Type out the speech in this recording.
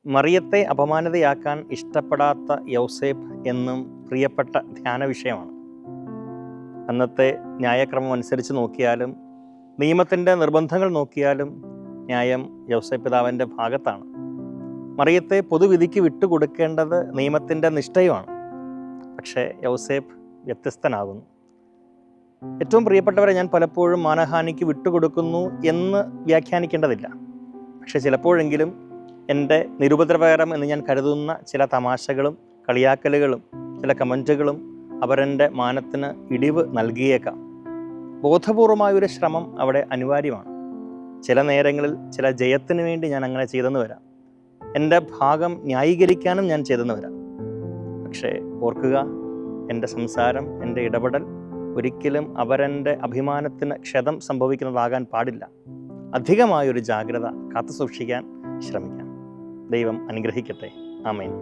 മറിയത്തെ അപമാനിതയാക്കാൻ ഇഷ്ടപ്പെടാത്ത യൗസേപ്പ് എന്നും പ്രിയപ്പെട്ട ധ്യാന വിഷയമാണ്. അന്നത്തെ ന്യായക്രമം അനുസരിച്ച് നോക്കിയാലും നിയമത്തിൻ്റെ നിർബന്ധങ്ങൾ നോക്കിയാലും ന്യായം യൗസേപ്പ് പിതാവിൻ്റെ ഭാഗത്താണ്. മറിയത്തെ പൊതുവിധിക്ക് വിട്ടുകൊടുക്കേണ്ടത് നിയമത്തിൻ്റെ നിഷ്ഠയുമാണ്. പക്ഷേ യൗസേപ്പ് വ്യത്യസ്തനാകുന്നു. ഏറ്റവും പ്രിയപ്പെട്ടവരെ ഞാൻ പലപ്പോഴും മാനഹാനിക്ക് വിട്ടുകൊടുക്കുന്നു എന്ന് വ്യാഖ്യാനിക്കേണ്ടതില്ല. പക്ഷെ ചിലപ്പോഴെങ്കിലും എൻ്റെ നിരുപദ്രവകരം എന്ന് ഞാൻ കരുതുന്ന ചില തമാശകളും കളിയാക്കലുകളും ചില കമൻറ്റുകളും അവരെൻ്റെ മാനത്തിന് ഇടിവ് നൽകിയേക്കാം. ബോധപൂർവമായൊരു ശ്രമം അവിടെ അനിവാര്യമാണ്. ചില നേരങ്ങളിൽ ചില ജയത്തിന് വേണ്ടി ഞാൻ അങ്ങനെ ചെയ്തെന്ന് വരാം. എൻ്റെ ഭാഗം ന്യായീകരിക്കാനും ഞാൻ ചെയ്തെന്ന് വരാം. പക്ഷേ ഓർക്കുക, എൻ്റെ സംസാരം, എൻ്റെ ഇടപെടൽ ഒരിക്കലും അവരെൻ്റെ അഭിമാനത്തിന് ക്ഷതം സംഭവിക്കുന്നതാകാൻ പാടില്ല. അധികമായൊരു ജാഗ്രത കാത്തു സൂക്ഷിക്കാൻ ശ്രമിക്കാം. ദൈവം അനുഗ്രഹിക്കട്ടെ. ആമേൻ.